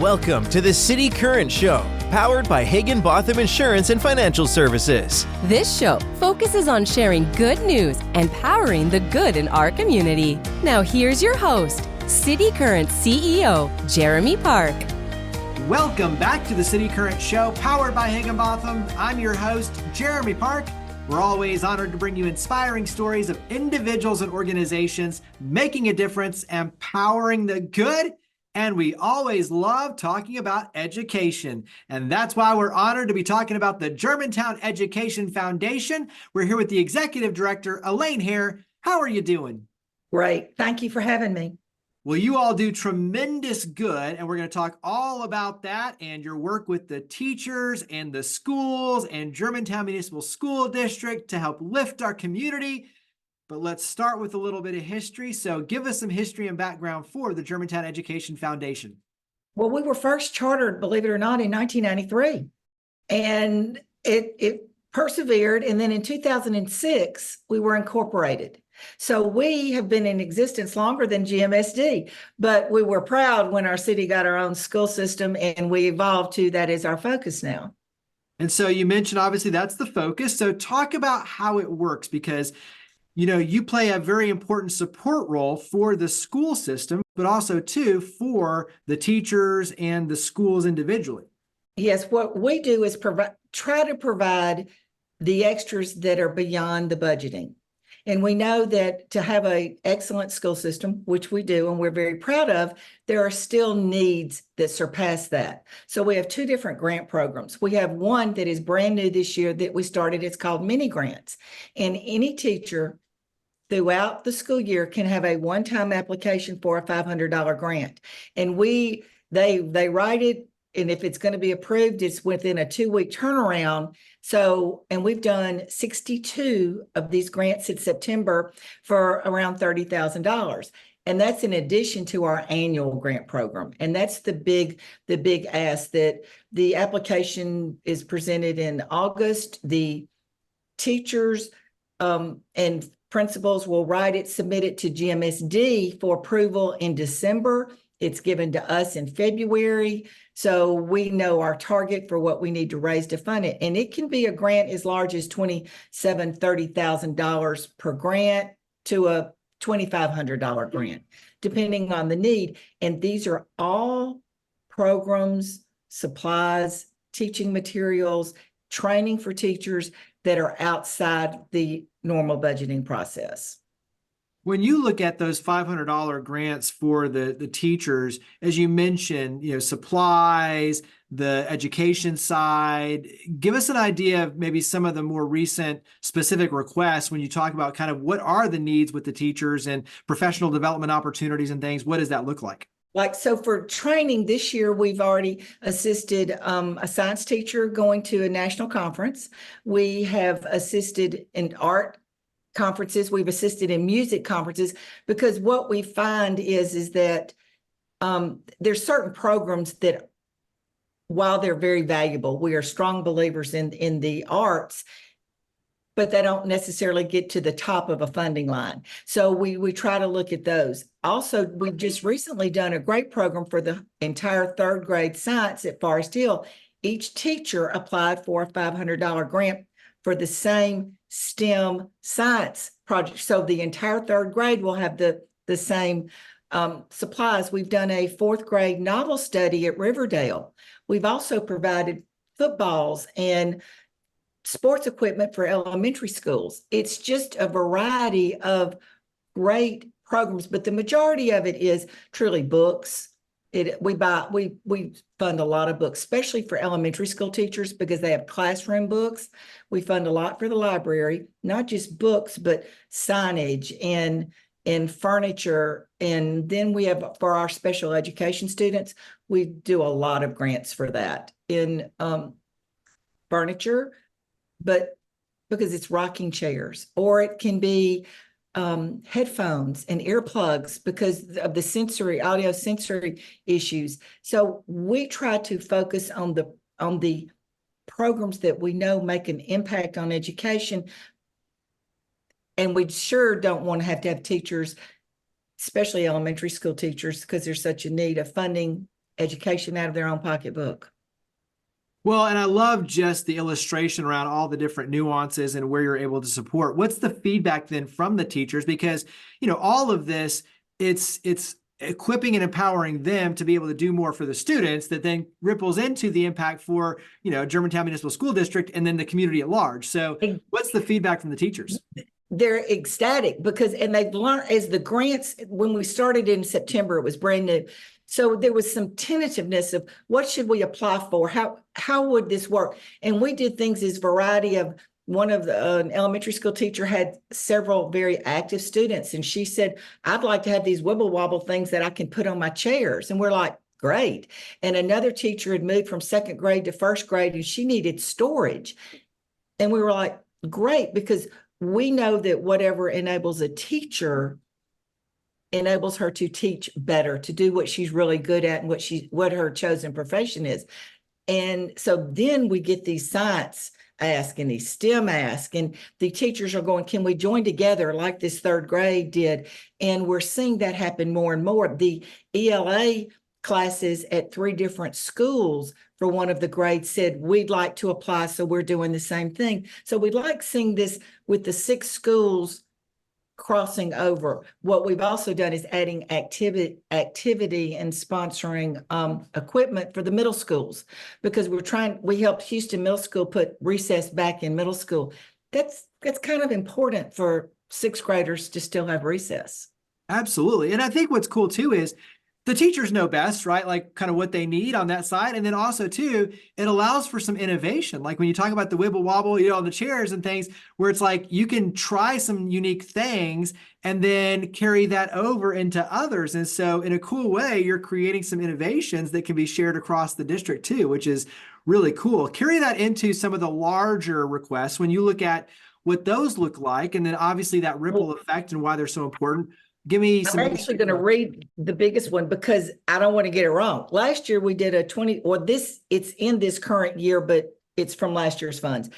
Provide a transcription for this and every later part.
Welcome to the City Current Show, powered by Higginbotham Insurance and Financial Services. This show focuses on sharing good news and powering the good in our community. Now here's your host, City Current CEO, Jeremy Park. Welcome back to the City Current Show, powered by Higginbotham. I'm your host, Jeremy Park. We're always honored to bring you inspiring stories of individuals and organizations making a difference and powering the good. And we always love talking about education. And that's why we're honored to be talking about the Germantown Education Foundation. We're here with the Executive Director, Elaine Hare. How are you doing? Great. Thank you for having me. Well, you all do tremendous good, and we're going to talk all about that and your work with the teachers and the schools and Germantown Municipal School District to help lift our community. But let's start with a little bit of history. So give us some history and background for the Germantown Education Foundation. Well, we were first chartered, believe it or not, in 1993. And it persevered. And then in 2006, we were incorporated. So we have been in existence longer than GMSD, but we were proud when our city got our own school system, and we evolved to that is our focus now. And so you mentioned, obviously, that's the focus. So talk about how it works, because you play a very important support role for the school system, but also too for the teachers and the schools individually. Yes, what we do is try to provide the extras that are beyond the budgeting. And we know that to have an excellent school system, which we do, and we're very proud of, there are still needs that surpass that. So we have two different grant programs. We have one that is brand new this year that we started. It's called mini grants. And any teacher throughout the school year can have a one-time application for a $500 grant. And they write it, and if it's going to be approved, it's within a 2-week turnaround. So, and we've done 62 of these grants in September for around $30,000. And that's in addition to our annual grant program. And that's the big ask, that the application is presented in August. The teachers and principals will write it, submit it to GMSD for approval in December. It's given to us in February. So we know our target for what we need to raise to fund it. And it can be a grant as large as $27,000, $30,000 per grant to a $2,500 grant, depending on the need. And these are all programs, supplies, teaching materials, training for teachers that are outside the normal budgeting process. When you look at those $500 grants for the teachers, as you mentioned, supplies, the education side, give us an idea of maybe some of the more recent specific requests when you talk about kind of what are the needs with the teachers and professional development opportunities and things. What does that look like? So for training this year, we've already assisted a science teacher going to a national conference. We have assisted in art conferences. We've assisted in music conferences, because what we find is that there's certain programs that, while they're very valuable, we are strong believers in the arts, but they don't necessarily get to the top of a funding line. So we try to look at those. Also, we've just recently done a great program for the entire third grade science at Forest Hill. Each teacher applied for a $500 grant for the same STEM science project. So the entire third grade will have the same supplies. We've done a fourth grade novel study at Riverdale. We've also provided footballs and sports equipment for elementary schools. It's just a variety of great programs, but the majority of it is truly books. We fund a lot of books, especially for elementary school teachers, because they have classroom books. We fund a lot for the library, not just books, but signage and furniture. And then we have, for our special education students, we do a lot of grants for that in furniture, but because it's rocking chairs, or it can be headphones and earplugs because of the audio sensory issues. So we try to focus on the programs that we know make an impact on education. And we sure don't want to have teachers, especially elementary school teachers, because there's such a need of funding education out of their own pocketbook. Well, and I love just the illustration around all the different nuances and where you're able to support. What's the feedback then from the teachers? Because, all of this, it's equipping and empowering them to be able to do more for the students that then ripples into the impact for, Germantown Municipal School District and then the community at large. So what's the feedback from the teachers? They're ecstatic because, and they've learned as the grants, when we started in September, it was brand new. So there was some tentativeness of what should we apply for? How would this work? And we did things as variety of an elementary school teacher had several very active students. And she said, I'd like to have these wibble wobble things that I can put on my chairs. And we're like, great. And another teacher had moved from second grade to first grade and she needed storage. And we were like, great, because we know that whatever enables a teacher enables her to teach better, to do what she's really good at and what her chosen profession is. And so then we get these science ask and these STEM ask, and the teachers are going, can we join together like this third grade did? And we're seeing that happen more and more. The ELA classes at 3 different schools for one of the grades said, we'd like to apply, so we're doing the same thing. So we'd like seeing this with the 6 schools crossing over. What we've also done is adding activity and sponsoring equipment for the middle schools, because we helped Houston Middle School put recess back in middle school. That's kind of important for 6th graders to still have recess. Absolutely. And I think what's cool too is the teachers know best, right? Like kind of what they need on that side. And then also too, it allows for some innovation. Like when you talk about the wibble wobble, on the chairs and things where it's like, you can try some unique things and then carry that over into others. And so in a cool way, you're creating some innovations that can be shared across the district too, which is really cool. Carry that into some of the larger requests when you look at what those look like. And then obviously that ripple effect and why they're so important. Give me some. I'm actually going to read the biggest one because I don't want to get it wrong. Last year we did it's in this current year, but it's from last year's funds.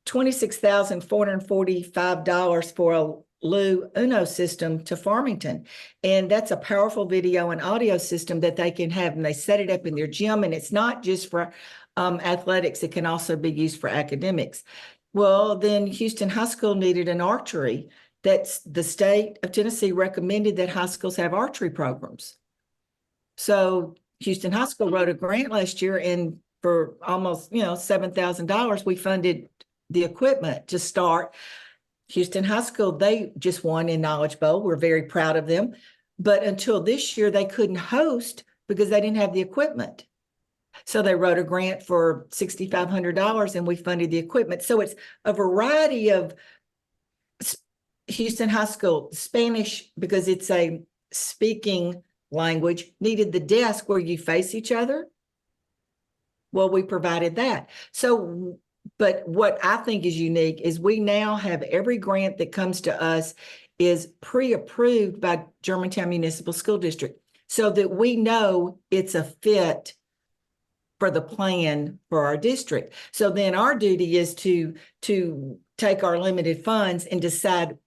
$26,445 for a Lu Uno system to Farmington. And that's a powerful video and audio system that they can have, and they set it up in their gym. And it's not just for athletics. It can also be used for academics. Well, then Houston High School needed an archery. That's the state of Tennessee recommended that high schools have archery programs. So Houston High School wrote a grant last year, and for almost, $7,000, we funded the equipment to start. Houston High School, they just won in Knowledge Bowl. We're very proud of them. But until this year, they couldn't host because they didn't have the equipment. So they wrote a grant for $6,500 and we funded the equipment. So it's a variety of Houston High School, Spanish, because it's a speaking language, needed the desk where you face each other. Well, we provided that. So, but what I think is unique is we now have every grant that comes to us is pre-approved by Germantown Municipal School District so that we know it's a fit for the plan for our district. So then our duty is to take our limited funds and decide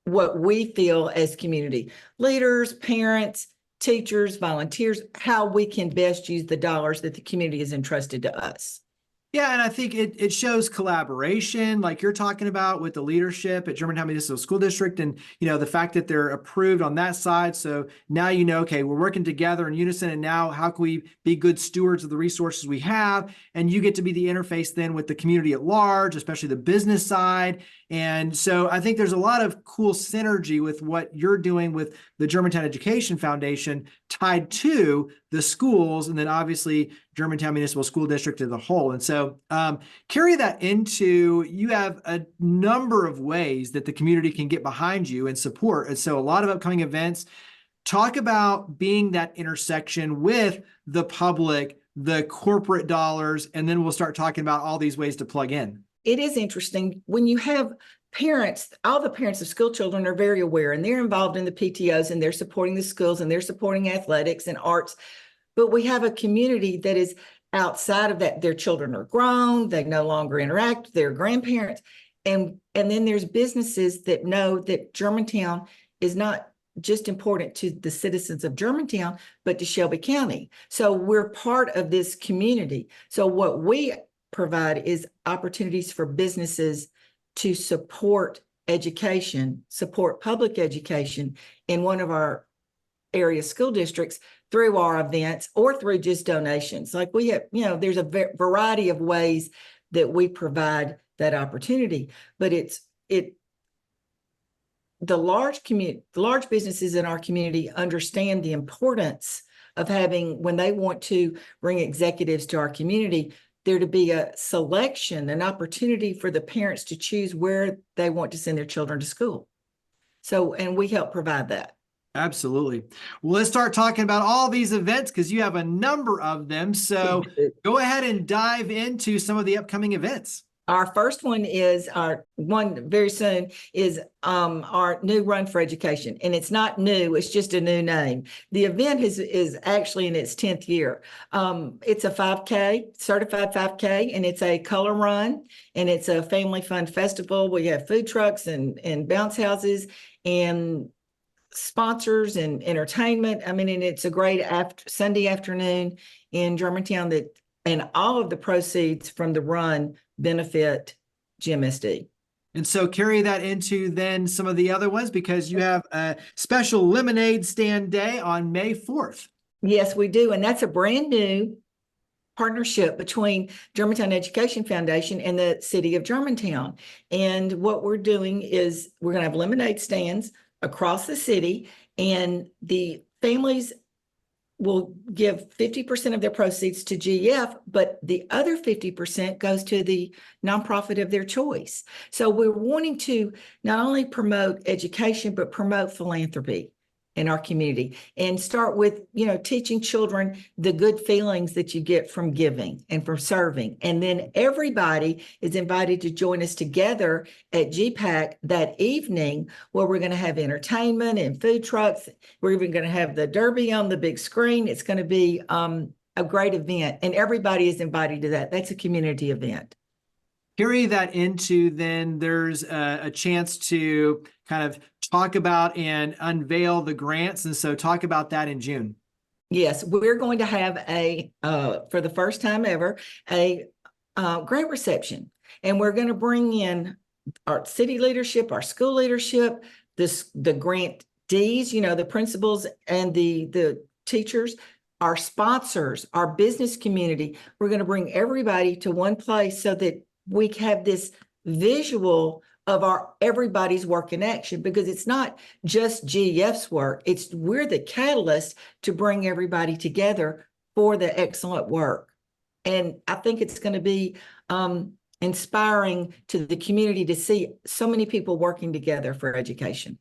what we feel as community leaders, parents, teachers, volunteers, how we can best use the dollars that the community has entrusted to us. Yeah, and I think it shows collaboration, like you're talking about with the leadership at Germantown Municipal School District, and the fact that they're approved on that side. So now okay, we're working together in unison, and now how can we be good stewards of the resources we have? And you get to be the interface then with the community at large, especially the business side. And so I think there's a lot of cool synergy with what you're doing with the Germantown Education Foundation tied to the schools, and then obviously Germantown Municipal School District as a whole. And so carry that into, you have a number of ways that the community can get behind you and support. And so a lot of upcoming events. Talk about being that intersection with the public, the corporate dollars, and then we'll start talking about all these ways to plug in. It is interesting when you have parents, all the parents of school children are very aware, and they're involved in the PTOs, and they're supporting the schools, and they're supporting athletics and arts. But we have a community that is outside of that. Their children are grown, they no longer interact with their grandparents. And then there's businesses that know that Germantown is not just important to the citizens of Germantown, but to Shelby County. So we're part of this community. So what we provide is opportunities for businesses to support education, support public education in one of our area school districts through our events or through just donations. Like we have, there's a variety of ways that we provide that opportunity, but the large businesses in our community understand the importance of having, when they want to bring executives to our community, there to be a selection, an opportunity for the parents to choose where they want to send their children to school. So, and we help provide that. Absolutely. Well, let's start talking about all these events because you have a number of them. So go ahead and dive into some of the upcoming events. Our first one is very soon is our new Run for Education. And it's not new, it's just a new name. The event is actually in its 10th year. It's a 5K, certified 5K, and it's a color run, and it's a family fun festival. We have food trucks and bounce houses and sponsors and entertainment. I mean, and it's a great Sunday afternoon in Germantown and all of the proceeds from the run benefit GMSD. And so carry that into then some of the other ones because you have a special lemonade stand day on May 4th. Yes, we do. And that's a brand new partnership between Germantown Education Foundation and the city of Germantown. And what we're doing is we're going to have lemonade stands across the city, and the families will give 50% of their proceeds to GF, but the other 50% goes to the nonprofit of their choice. So we're wanting to not only promote education, but promote philanthropy in our community and start with, teaching children the good feelings that you get from giving and from serving. And then everybody is invited to join us together at GPAC that evening, where we're going to have entertainment and food trucks. We're even going to have the Derby on the big screen. It's going to be a great event, and everybody is invited to that. That's a community event. Carry that into then there's a chance to kind of talk about and unveil the grants. And so talk about that in June. Yes, we're going to have for the first time ever, a grant reception. And we're going to bring in our city leadership, our school leadership, the grantees, the principals and the teachers, our sponsors, our business community. We're going to bring everybody to one place so that we have this visual of everybody's work in action, because it's not just GF's work. We're the catalyst to bring everybody together for the excellent work. And I think it's going to be inspiring to the community to see so many people working together for education.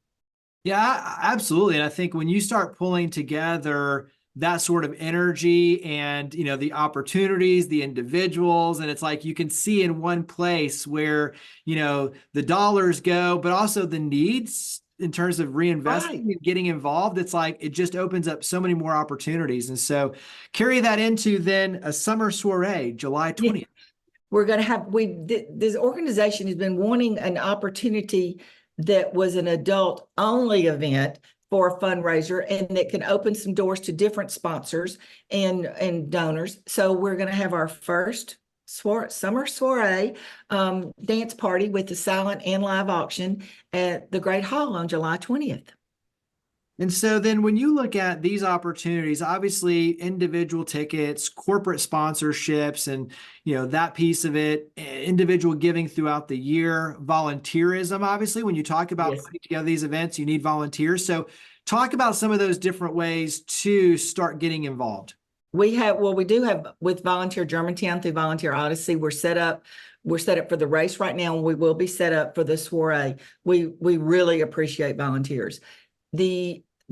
Yeah, absolutely. And I think when you start pulling together that sort of energy and, the opportunities, the individuals, and it's like you can see in one place where, the dollars go, but also the needs in terms of reinvesting and getting involved. It's like it just opens up so many more opportunities. And so carry that into then a Summer Soiree, July 20th. We're going to have, this organization has been wanting an opportunity that was an adult only event for a fundraiser, and that can open some doors to different sponsors and donors. So we're going to have our first Summer Soiree dance party with the silent and live auction at the Great Hall on July 20th. And so then when you look at these opportunities, obviously individual tickets, corporate sponsorships, and that piece of it, individual giving throughout the year, volunteerism, obviously, when you talk about putting together these events, you need volunteers. So talk about some of those different ways to start getting involved. We do have with Volunteer Germantown through Volunteer Odyssey, we're set up for the race right now, and we will be set up for the soiree. We really appreciate volunteers.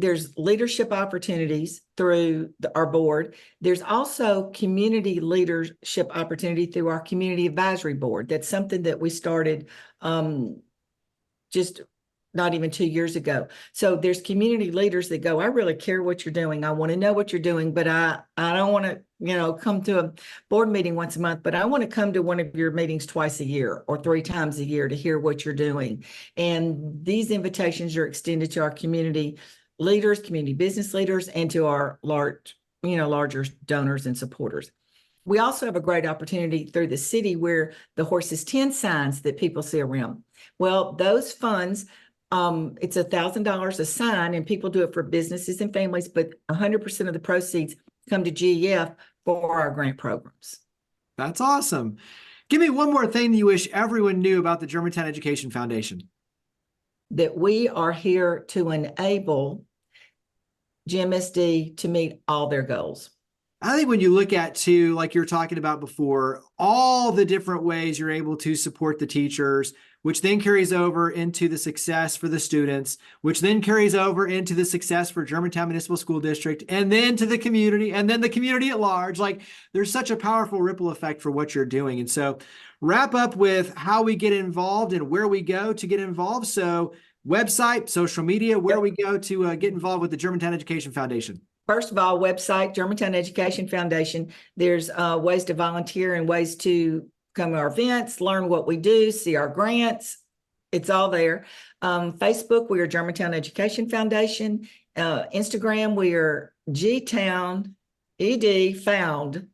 There's leadership opportunities through our board. There's also community leadership opportunity through our community advisory board. That's something that we started just not even 2 years ago. So there's community leaders that go, I really care what you're doing. I want to know what you're doing, but I don't want to, come to a board meeting once a month, but I want to come to one of your meetings twice a year or 3 times a year to hear what you're doing. And these invitations are extended to our community leaders, community business leaders, and to our larger donors and supporters. We also have a great opportunity through the city where the Horses 10 signs that people see around. Well, those funds, it's $1,000 a sign, and people do it for businesses and families, but 100% of the proceeds come to GEF for our grant programs. That's awesome. Give me one more thing that you wish everyone knew about the Germantown Education Foundation. That we are here to enable GMSD to meet all their goals. I think when you look at, too, like you were talking about before, all the different ways you're able to support the teachers, which then carries over into the success for the students, which then carries over into the success for Germantown Municipal School District, and then to the community, and then the community at large. Like, there's such a powerful ripple effect for what you're doing. And so wrap up with how we get involved and where we go to get involved. So website, social media, where we go to get involved with the Germantown Education Foundation. First of all, website, Germantown Education Foundation. There's ways to volunteer and ways to come to our events, learn what we do, see our grants. It's all there. Facebook, we are Germantown Education Foundation. Instagram, we are Gtown ED Found.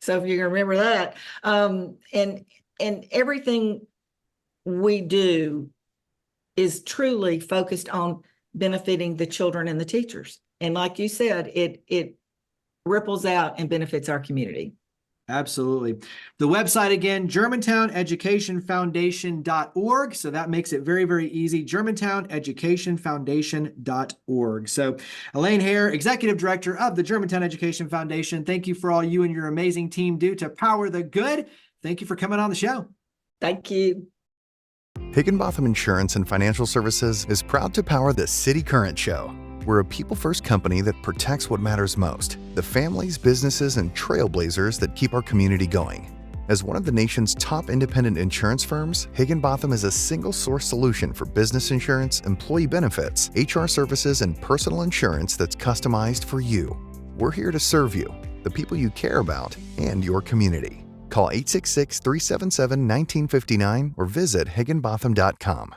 So if you can remember that. And everything we do is truly focused on benefiting the children and the teachers. And like you said, it ripples out and benefits our community. Absolutely. The website again, germantowneducationfoundation.org. So that makes it very, very easy. germantowneducationfoundation.org. So Elaine Hare, Executive Director of the Germantown Education Foundation, thank you for all you and your amazing team do to power the good. Thank you for coming on the show. Thank you. Higginbotham Insurance and Financial Services is proud to power the City Current Show. We're a people-first company that protects what matters most, the families, businesses, and trailblazers that keep our community going. As one of the nation's top independent insurance firms, Higginbotham is a single-source solution for business insurance, employee benefits, HR services, and personal insurance that's customized for you. We're here to serve you, the people you care about, and your community. Call 866-377-1959 or visit higginbotham.com.